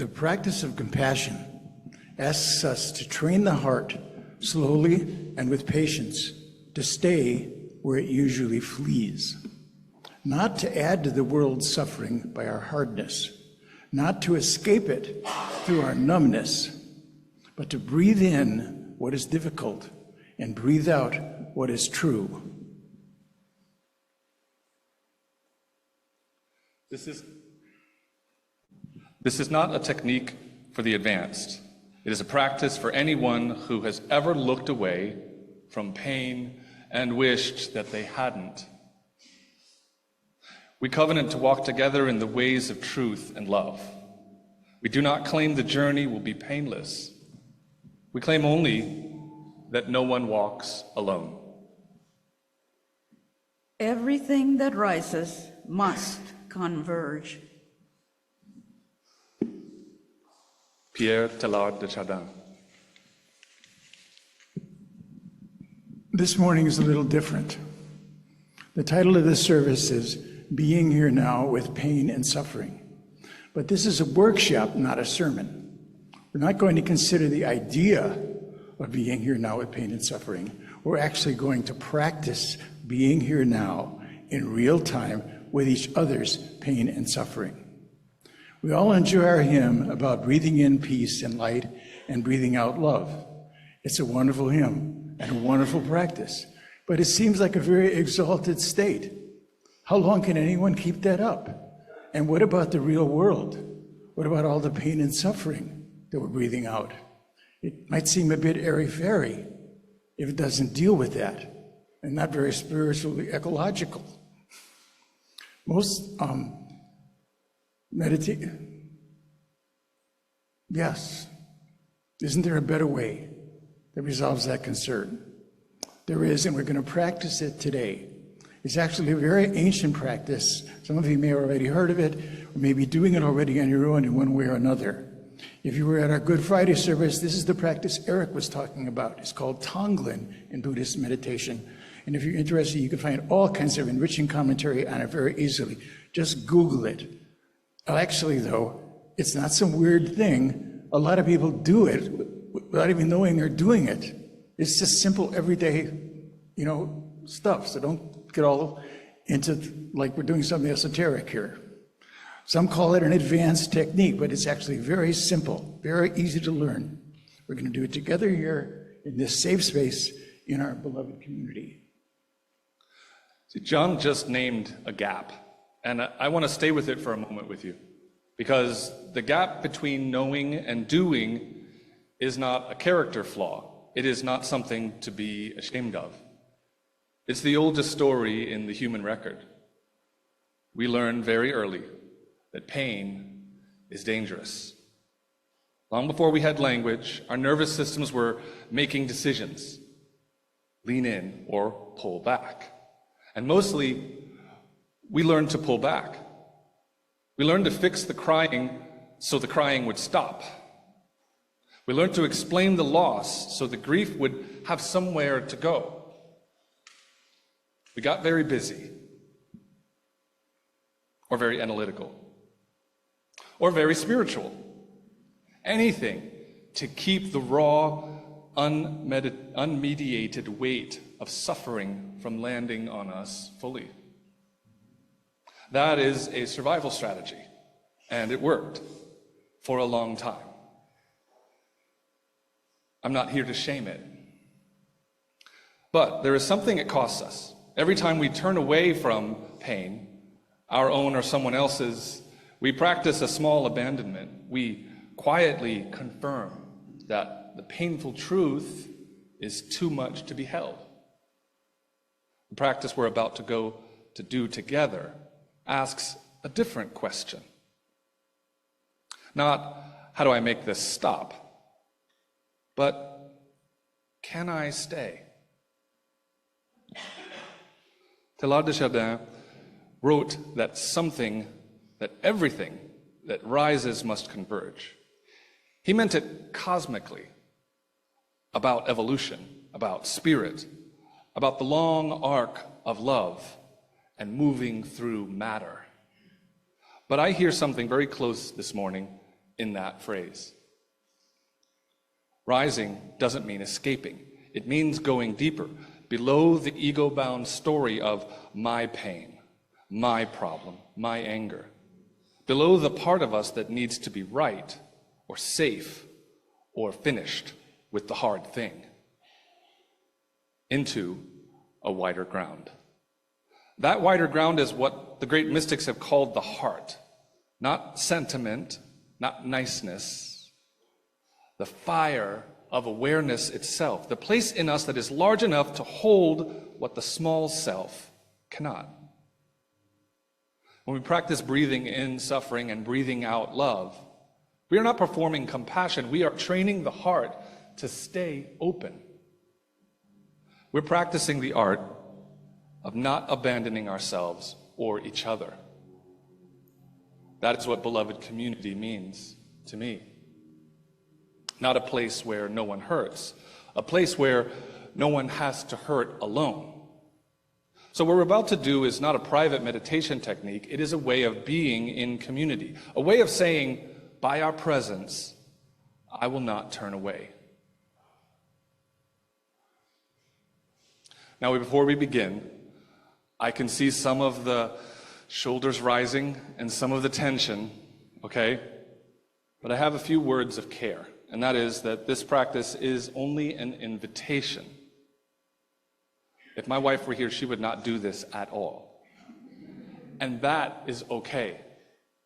The practice of compassion asks us to train the heart slowly and with patience to stay where it usually flees, not to add to the world's suffering by our hardness, not to escape it through our numbness, but to breathe in what is difficult and breathe out what is true. This is not a technique for the advanced. It is a practice for anyone who has ever looked away from pain and wished that they hadn't. We covenant to walk together in the ways of truth and love. We do not claim the journey will be painless. We claim only that no one walks alone. Everything that rises must converge. Pierre Teilhard de Chardin. This morning is a little different. The title of this service is Being Here Now with Pain and Suffering. But this is a workshop, not a sermon. We're not going to consider the idea of being here now with pain and suffering. We're actually going to practice being here now in real time with each other's pain and suffering. We all enjoy our hymn about breathing in peace and light and breathing out love. It's a wonderful hymn and a wonderful practice, but it seems like a very exalted state. How long can anyone keep that up? And what about the real world? What about all the pain and suffering that we're breathing out? It might seem a bit airy-fairy if it doesn't deal with that, and not very spiritually ecological. Most yes. Isn't there a better way that resolves that concern? There is, and we're going to practice it today. It's actually a very ancient practice. Some of you may have already heard of it, or maybe doing it already on your own in one way or another. If you were at our Good Friday service, this is the practice Eric was talking about. It's called Tonglen in Buddhist meditation. And if you're interested, you can find all kinds of enriching commentary on it very easily. Just Google it. Actually, though, it's not some weird thing. A lot of people do it without even knowing they're doing it. It's just simple, everyday, stuff. So don't get all into like we're doing something esoteric here. Some call it an advanced technique, but it's actually very simple, very easy to learn. We're going to do it together here in this safe space in our beloved community. See, John just named a gap, and I want to stay with it for a moment with you, because the gap between knowing and doing is not a character flaw. It is not something to be ashamed of. It's the oldest story in the human record. We learn very early that pain is dangerous. Long before we had language, our nervous systems were making decisions. Lean in or pull back. And mostly, we learned to pull back. We learned to fix the crying so the crying would stop. We learned to explain the loss so the grief would have somewhere to go. We got very busy, or very analytical, or very spiritual. Anything to keep the raw, unmediated weight of suffering from landing on us fully. That is a survival strategy, and it worked for a long time. I'm not here to shame it. But there is something it costs us. Every time we turn away from pain, our own or someone else's, we practice a small abandonment. We quietly confirm that the painful truth is too much to be held. The practice we're about to go to do together asks a different question. Not, how do I make this stop? But, can I stay? Teilhard de Chardin wrote that everything that rises must converge. He meant it cosmically, about evolution, about spirit, about the long arc of love and moving through matter. But I hear something very close this morning in that phrase. Rising doesn't mean escaping. It means going deeper, below the ego-bound story of my pain, my problem, my anger, below the part of us that needs to be right or safe or finished with the hard thing, into a wider ground. That wider ground is what the great mystics have called the heart, not sentiment, not niceness, the fire of awareness itself, the place in us that is large enough to hold what the small self cannot. When we practice breathing in suffering and breathing out love, we are not performing compassion, we are training the heart to stay open. We're practicing the art of not abandoning ourselves or each other. That is what beloved community means to me. Not a place where no one hurts, a place where no one has to hurt alone. So what we're about to do is not a private meditation technique, it is a way of being in community, a way of saying, by our presence, I will not turn away. Now, before we begin, I can see some of the shoulders rising and some of the tension, okay? But I have a few words of care, and that is that this practice is only an invitation. If my wife were here, she would not do this at all. And that is okay.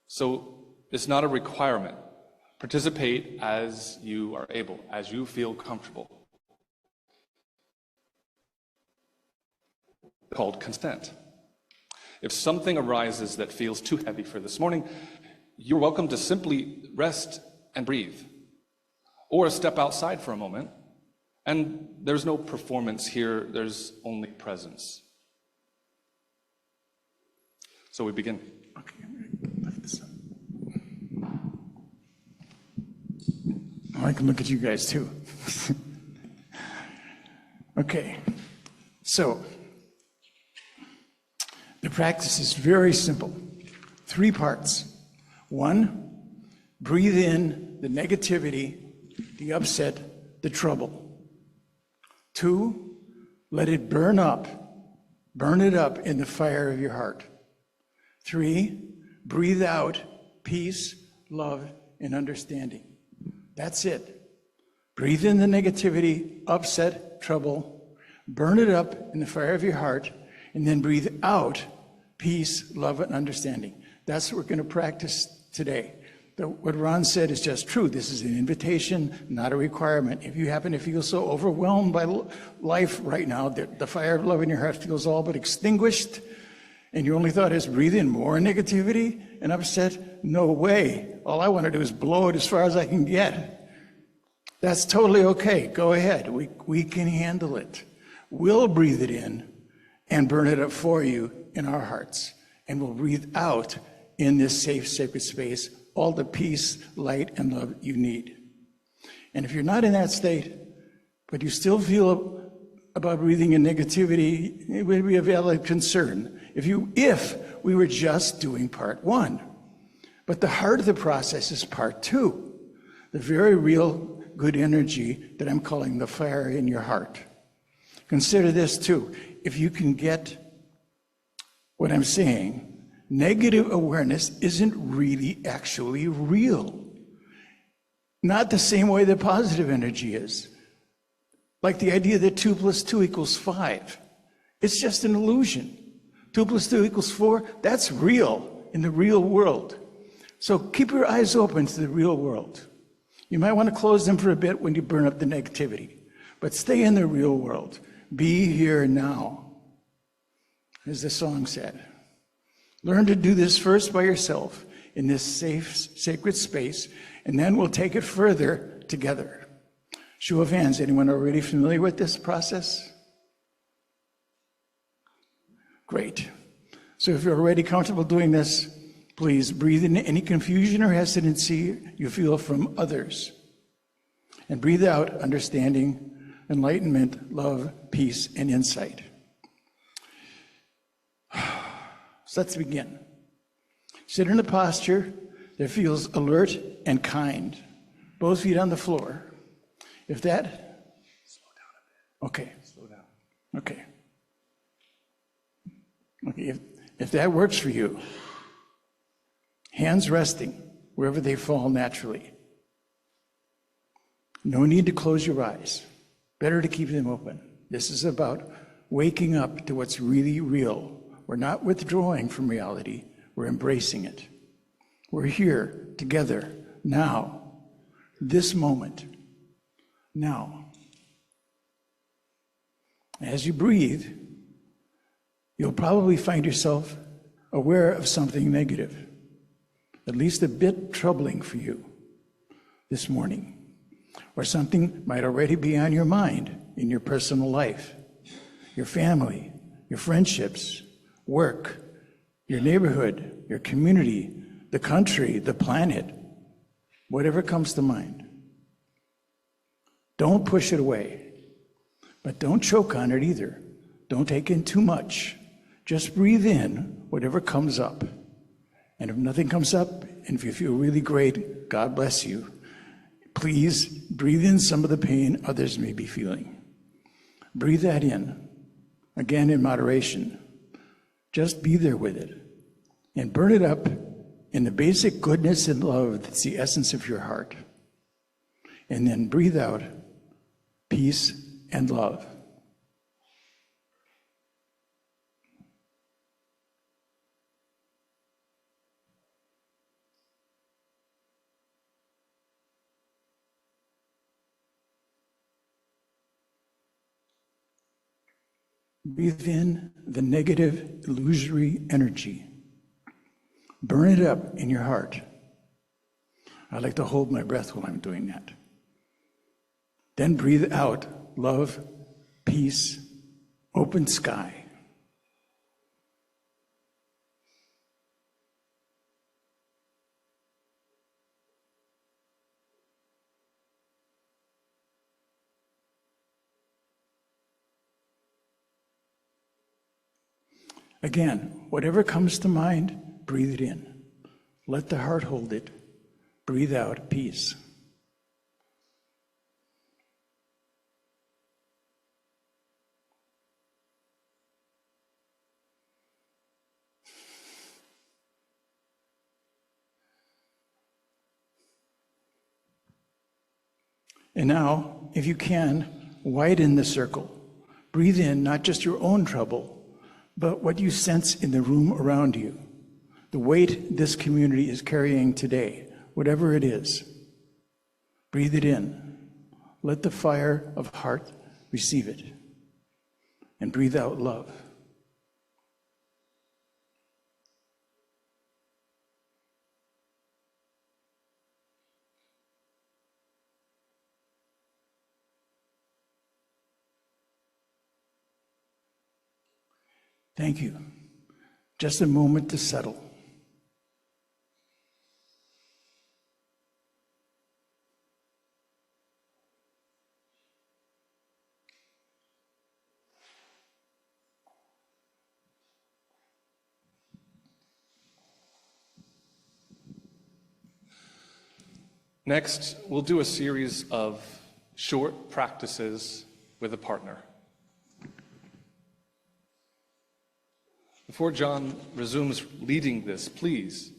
So it's not a requirement. Participate as you are able, as you feel comfortable. Called consent. If something arises that feels too heavy for this morning, you're welcome to simply rest and breathe, or step outside for a moment. And there's no performance here, there's only presence. So we begin. Okay, I'm going to lift this up. Oh, I can look at you guys too. Okay, so the practice is very simple. 3 parts. 1, breathe in the negativity, the upset, the trouble. 2, let it burn up. Burn it up in the fire of your heart. 3, breathe out peace, love, and understanding. That's it. Breathe in the negativity, upset, trouble. Burn it up in the fire of your heart, and then breathe out peace, love, and understanding. That's what we're going to practice today. What Ron said is just true. This is an invitation, not a requirement. If you happen to feel so overwhelmed by life right now that the fire of love in your heart feels all but extinguished, and your only thought is breathe in more negativity and upset, no way. All I want to do is blow it as far as I can get. That's totally okay. Go ahead. We can handle it. We'll breathe it in and burn it up for you in our hearts. And we'll breathe out in this safe, sacred space all the peace, light, and love you need. And if you're not in that state, but you still feel about breathing in negativity, it would be a valid concern if we were just doing part 1. But the heart of the process is part 2, the very real good energy that I'm calling the fire in your heart. Consider this too. If you can get what I'm saying, negative awareness isn't really actually real. Not the same way that positive energy is. Like the idea that 2 + 2 = 5. It's just an illusion. 2 + 2 = 4, that's real in the real world. So keep your eyes open to the real world. You might want to close them for a bit when you burn up the negativity, but stay in the real world. Be here now, as the song said. Learn to do this first by yourself in this safe, sacred space, and then we'll take it further together. Show of hands, anyone already familiar with this process? Great. So if you're already comfortable doing this, please breathe in any confusion or hesitancy you feel from others. And breathe out understanding, enlightenment, love, peace, and insight. So let's begin. Sit in a posture that feels alert and kind, both feet on the floor. If that, slow down a bit. Okay. Slow down. Okay. Okay, if that works for you, hands resting wherever they fall naturally. No need to close your eyes. Better to keep them open. This is about waking up to what's really real. We're not withdrawing from reality, we're embracing it. We're here together now, this moment, now. As you breathe, you'll probably find yourself aware of something negative, at least a bit troubling for you this morning. Or something might already be on your mind in your personal life, your family, your friendships, work, your neighborhood, your community, the country, the planet, whatever comes to mind. Don't push it away, but don't choke on it either. Don't take in too much. Just breathe in whatever comes up. And if nothing comes up, and if you feel really great, God bless you. Please breathe in some of the pain others may be feeling. Breathe that in, again in moderation. Just be there with it and burn it up in the basic goodness and love that's the essence of your heart. And then breathe out peace and love. Breathe in the negative, illusory energy. Burn it up in your heart. I like to hold my breath while I'm doing that. Then breathe out love, peace, open sky. Again, whatever comes to mind, breathe it in. Let the heart hold it. Breathe out peace. And now, if you can, widen the circle. Breathe in not just your own trouble, but what you sense in the room around you, the weight this community is carrying today, whatever it is. Breathe it in. Let the fire of heart receive it. And breathe out love. Thank you. Just a moment to settle. Next, we'll do a series of short practices with a partner. Before John resumes leading this, please,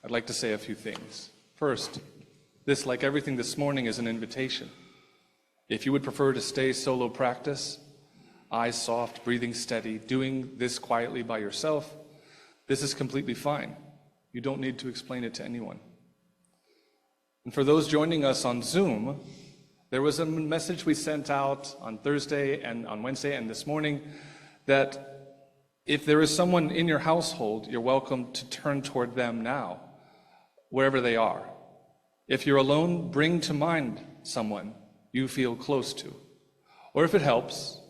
I'd like to say a few things. First, this, like everything this morning, is an invitation. If you would prefer to stay solo practice, eyes soft, breathing steady, doing this quietly by yourself, this is completely fine. You don't need to explain it to anyone. And for those joining us on Zoom, there was a message we sent out on Thursday and on Wednesday and this morning that if there is someone in your household, you're welcome to turn toward them now, wherever they are. If you're alone, bring to mind someone you feel close to. Or if it helps,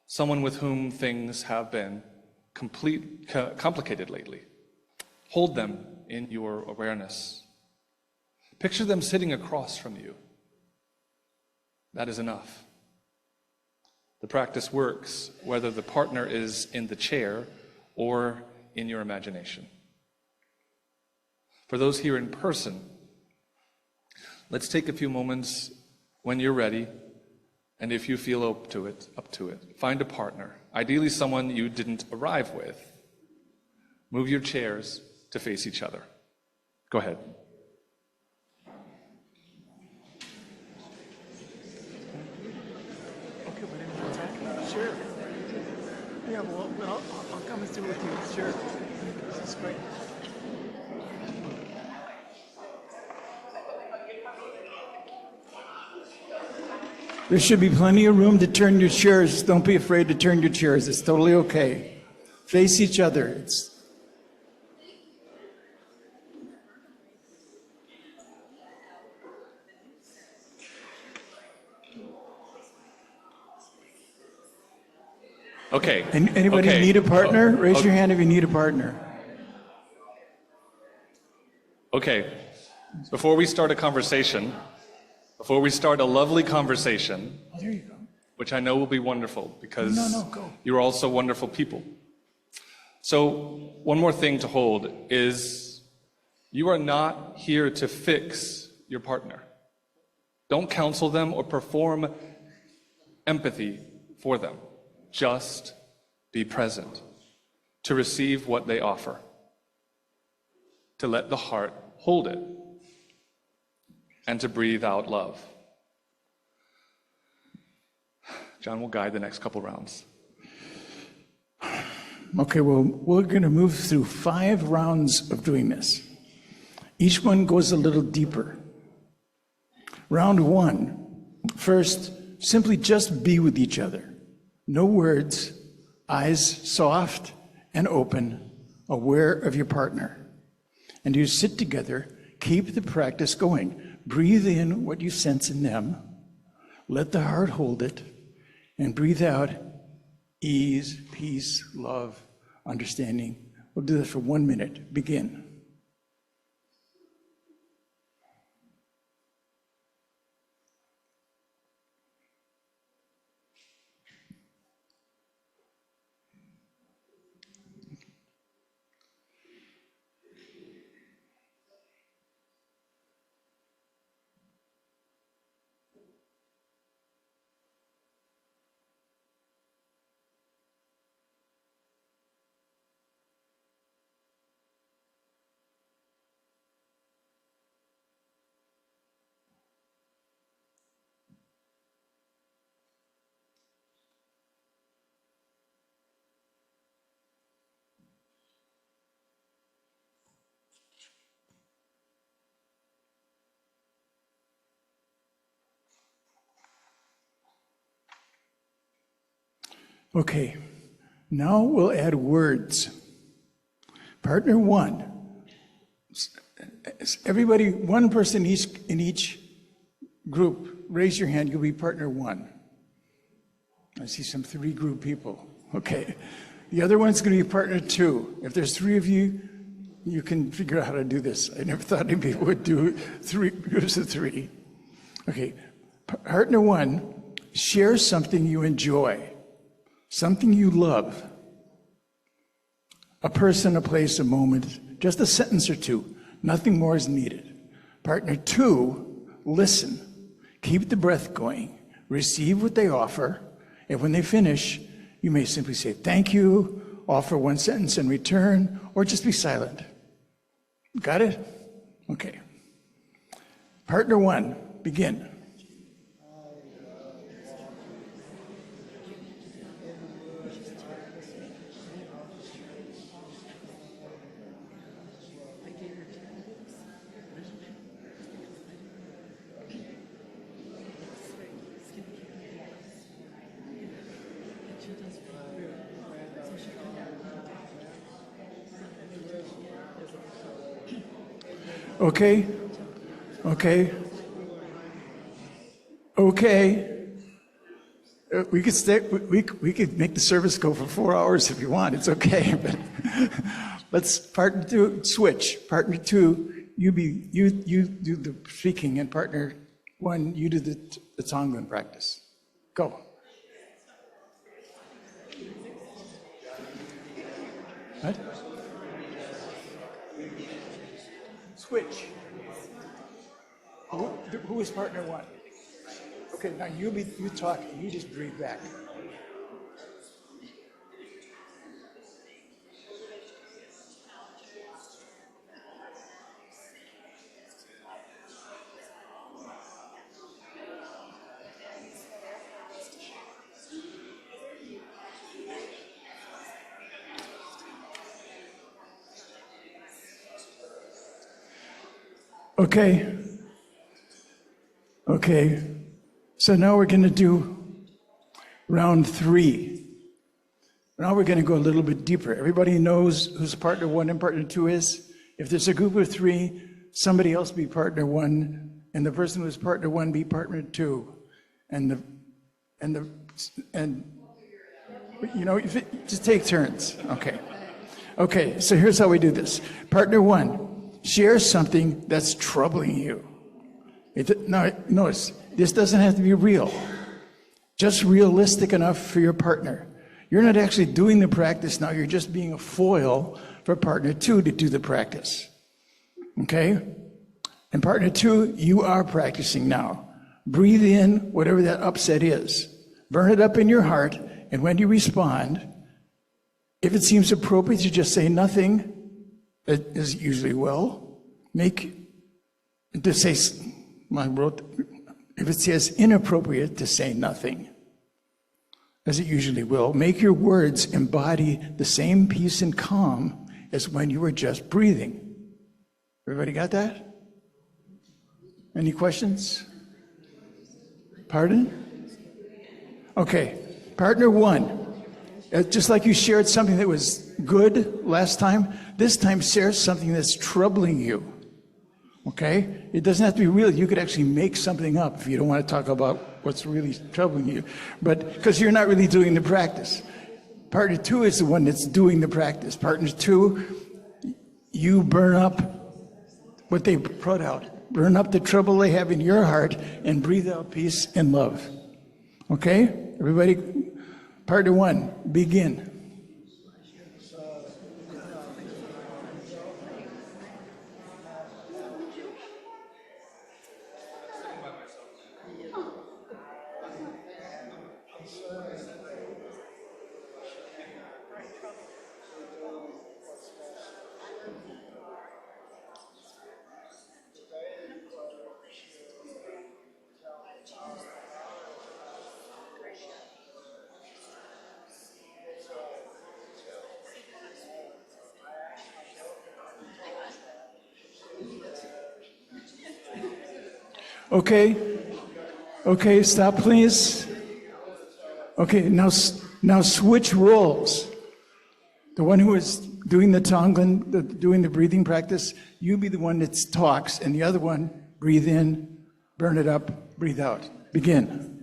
someone with whom things have been complicated lately. Hold them in your awareness. Picture them sitting across from you. That is enough. The practice works whether the partner is in the chair or in your imagination. For those here in person, let's take a few moments when you're ready, and if you feel up to it, find a partner, ideally someone you didn't arrive with. Move your chairs to face each other. Go ahead. Okay, but anyone talking? Sure. Yeah, well, I'll come and sit with you. Sure. That's great. There should be plenty of room to turn your chairs. Don't be afraid to turn your chairs. It's totally okay. Face each other. Okay. Anybody Okay. need a partner? Raise okay. your hand if you need a partner. Okay. Before we start a conversation, before we start a lovely conversation, Oh, there you go. which I know will be wonderful because No, go. you're also wonderful people. So one more thing to hold is you are not here to fix your partner. Don't counsel them or perform empathy for them. Just be present to receive what they offer, to let the heart hold it, and to breathe out love. John will guide the next couple rounds. Okay, well, we're going to move through 5 rounds of doing this. Each one goes a little deeper. Round 1, first, simply just be with each other. No words, eyes soft and open, aware of your partner. And you sit together, keep the practice going. Breathe in what you sense in them, let the heart hold it, and breathe out ease, peace, love, understanding. We'll do this for 1 minute. Begin. Okay, now we'll add words. Partner 1. Everybody, one person in each group, raise your hand, you'll be partner 1. I see some 3 group people. Okay. The other one's going to be partner 2. If there's 3 of you, you can figure out how to do this. I never thought any people would do 3 groups of 3. Okay. Partner 1, share something you enjoy. Something you love. A person, a place, a moment, just a sentence or 2. Nothing more is needed. Partner 2, listen. Keep the breath going. Receive what they offer. And when they finish, you may simply say thank you, offer 1 sentence in return, or just be silent. Got it? Okay. Partner 1, begin. Okay? Okay? Okay? We could stay, we could make the service go for 4 hours if you want. It's okay, but let's partner 2 switch. Partner 2, you do the speaking, and partner 1, you do the Tongan practice. Go. What? Switch. Who is partner one? Okay, now you talk, and you just breathe back. Okay. Okay. So now we're going to do round 3. Now we're going to go a little bit deeper. Everybody knows who's partner 1 and partner 2 is? If there's a group of 3, somebody else be partner 1, and the person who's partner 1 be partner 2. And you know, just take turns. Okay. Okay, so here's how we do this. Partner 1. Share something that's troubling you. Now, notice, this doesn't have to be real. Just realistic enough for your partner. You're not actually doing the practice now. You're just being a foil for partner 2 to do the practice. Okay? And partner 2, you are practicing now. Breathe in whatever that upset is. Burn it up in your heart, and when you respond, if it seems appropriate to just say nothing, it is usually will. If it says inappropriate, to say nothing, as it usually will. Make your words embody the same peace and calm as when you were just breathing. Everybody got that? Any questions? Pardon? Okay, partner 1. Just like you shared something that was good last time, this time share something that's troubling you. Okay? It doesn't have to be real. You could actually make something up if you don't want to talk about what's really troubling you. But because you're not really doing the practice. Partner 2 is the one that's doing the practice. Partner 2, you burn up what they put out. Burn up the trouble they have in your heart and breathe out peace and love. Okay? Everybody? Partner 1, begin. Okay. Okay, stop please. Okay, now switch roles. The one who is doing the Tonglen, doing the breathing practice, you be the one that talks, and the other one, breathe in, burn it up, breathe out. Begin.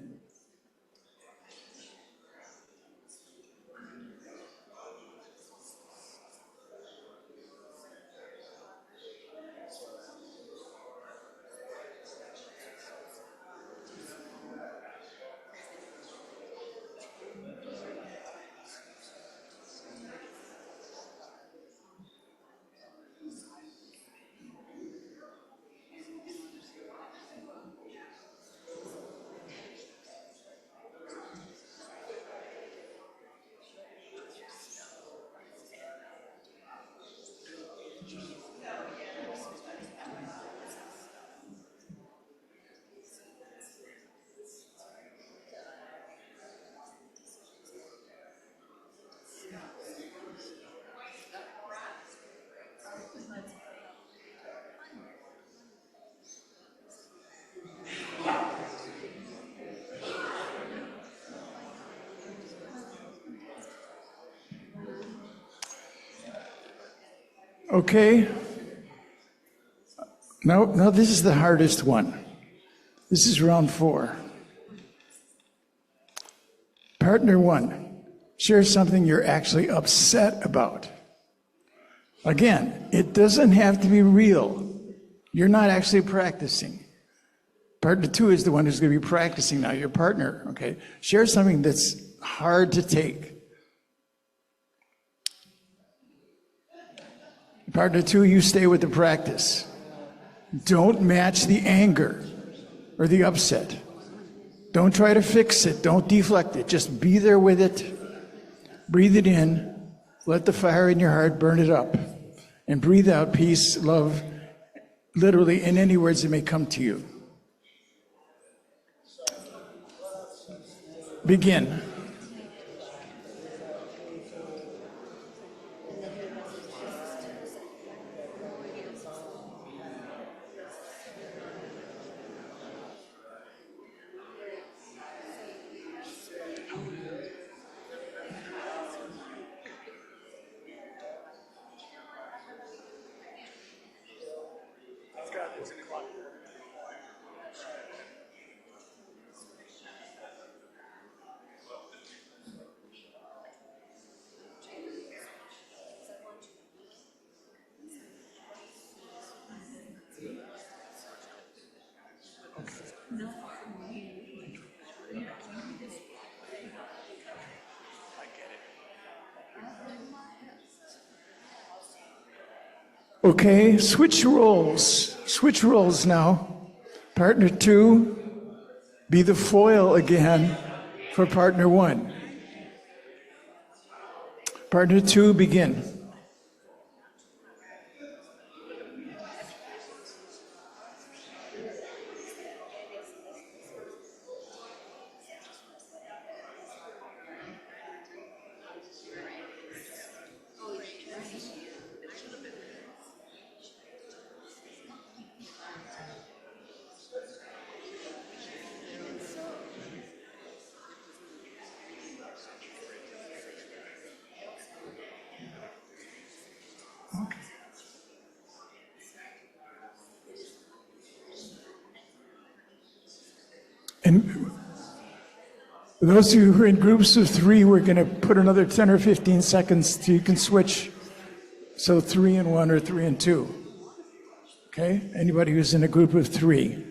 Okay. Now this is the hardest one. This is round 4. Partner 1, share something you're actually upset about. Again, it doesn't have to be real. You're not actually practicing. Partner 2 is the one who's going to be practicing now, your partner, okay? Share something that's hard to take. Partner 2, you stay with the practice. Don't match the anger or the upset. Don't try to fix it. Don't deflect it. Just be there with it. Breathe it in. Let the fire in your heart burn it up. And breathe out peace, love, literally in any words that may come to you. Begin. Okay, switch roles. Switch roles now. Partner 2, be the foil again for partner 1. Partner 2, begin. And those of you who are in groups of 3, we're going to put another 10 or 15 seconds so you can switch. So 3 and 1 or 3 and 2. Okay? Anybody who's in a group of 3.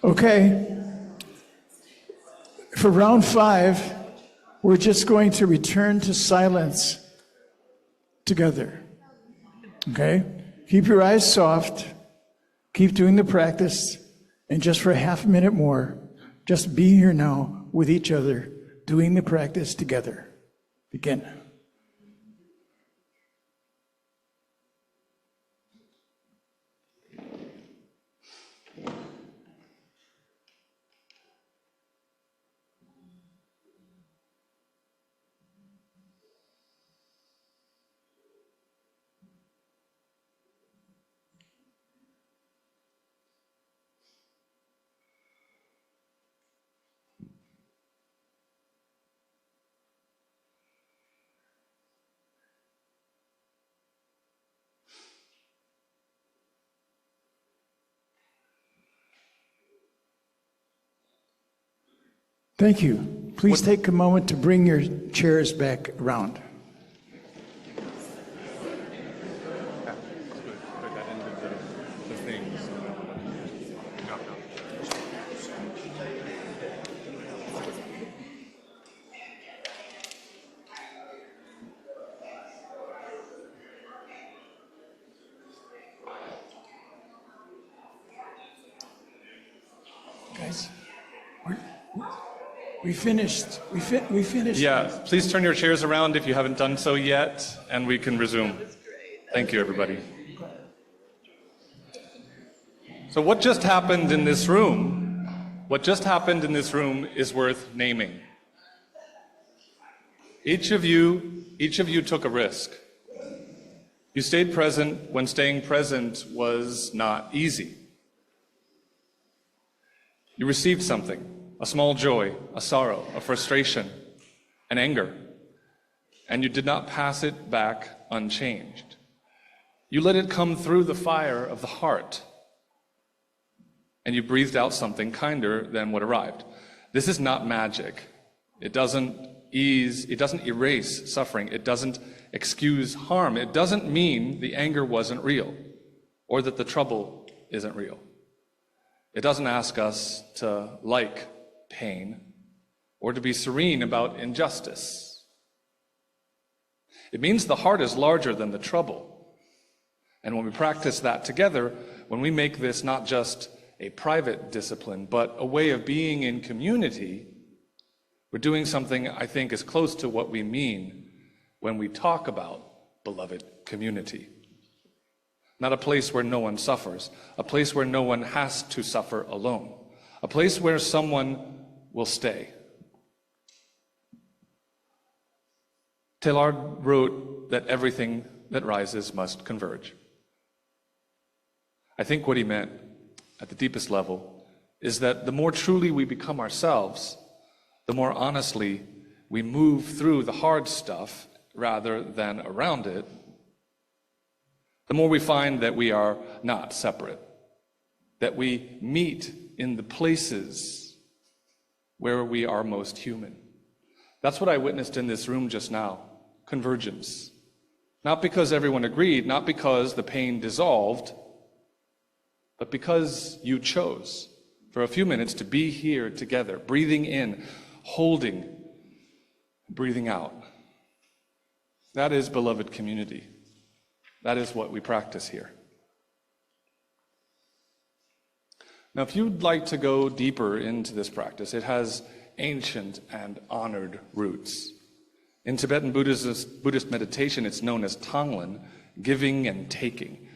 Okay, for round 5, we're just going to return to silence together. Okay? Keep your eyes soft, keep doing the practice, and just for a half a minute more, just be here now with each other, doing the practice together. Begin. Thank you. Please take a moment to bring your chairs back around. Guys, we finished. We finished. Yeah, please turn your chairs around if you haven't done so yet, and we can resume. Thank you, everybody. So what just happened in this room? What just happened in this room is worth naming. Each of you took a risk. You stayed present when staying present was not easy. You received something. A small joy, a sorrow, a frustration, an anger, and you did not pass it back unchanged. You let it come through the fire of the heart, and you breathed out something kinder than what arrived. This is not magic. It doesn't erase suffering. It doesn't excuse harm. It doesn't mean the anger wasn't real or that the trouble isn't real. It doesn't ask us to like pain or to be serene about injustice. It means the heart is larger than the trouble. And when we practice that together, when we make this not just a private discipline, but a way of being in community, we're doing something I think is close to what we mean when we talk about beloved community. Not a place where no one suffers, a place where no one has to suffer alone, a place where someone will stay. Teilhard wrote that everything that rises must converge. I think what he meant at the deepest level is that the more truly we become ourselves, the more honestly we move through the hard stuff rather than around it, the more we find that we are not separate, that we meet in the places where we are most human. That's what I witnessed in this room just now, convergence. Not because everyone agreed, not because the pain dissolved, but because you chose for a few minutes to be here together, breathing in, holding, breathing out. That is beloved community. That is what we practice here. Now, if you'd like to go deeper into this practice, it has ancient and honored roots. In Tibetan Buddhist meditation, it's known as Tonglen, giving and taking.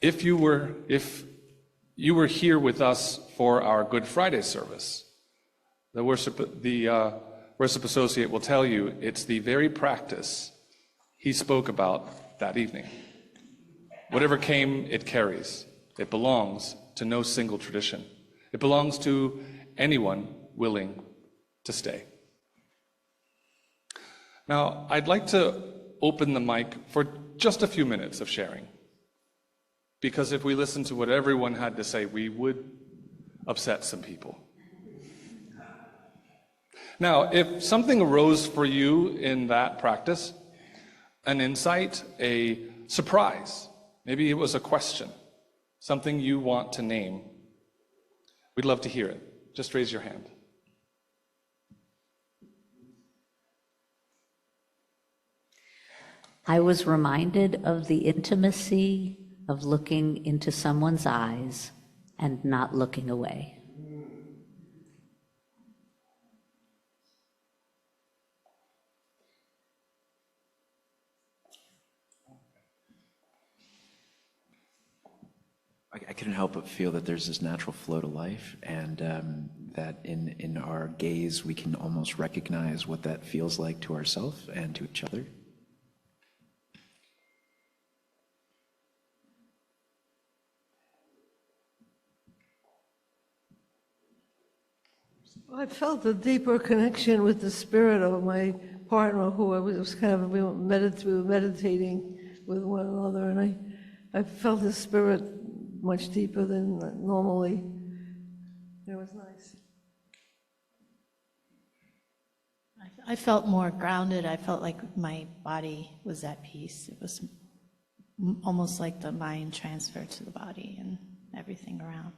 If you were here with us for our Good Friday service, the worship associate will tell you it's the very practice he spoke about that evening. Whatever came, it carries. It belongs to no single tradition. It belongs to anyone willing to stay. Now, I'd like to open the mic for just a few minutes of sharing, because if we listened to what everyone had to say, we would upset some people. Now, if something arose for you in that practice, an insight, a surprise, maybe it was a question, something you want to name, we'd love to hear it. Just raise your hand. I was reminded of the intimacy of looking into someone's eyes and not looking away. I couldn't help but feel that there's this natural flow to life, and that in our gaze we can almost recognize what that feels like to ourselves and to each other. I felt a deeper connection with the spirit of my partner, who I was kind of, we were meditating with one another, and I felt his spirit much deeper than normally. It was nice. I felt more grounded. I felt like my body was at peace. It was almost like the mind transferred to the body and everything around.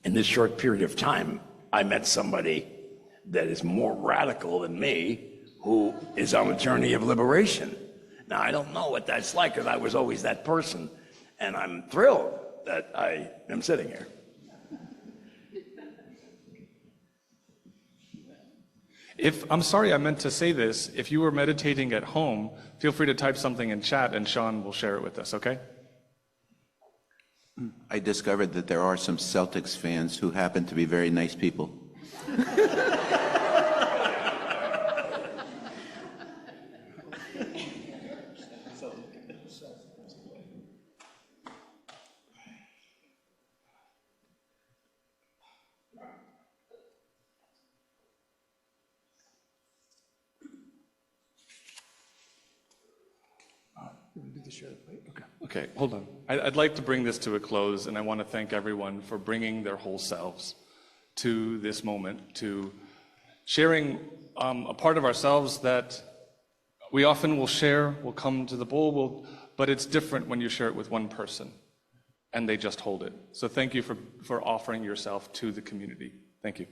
In this short period of time, I met somebody that is more radical than me, who is on a journey of liberation. Now, I don't know what that's like, because I was always that person, and I'm thrilled that I am sitting here. I'm sorry, I meant to say this. If you were meditating at home, feel free to type something in chat, and Sean will share it with us, okay? I discovered that there are some Celtics fans who happen to be very nice people. You want to do the share the plate? Okay. Okay, hold on. I'd like to bring this to a close, and I want to thank everyone for bringing their whole selves to this moment, to sharing a part of ourselves that we often will share, will come to the bowl, but it's different when you share it with one person, and they just hold it. So thank you for offering yourself to the community. Thank you.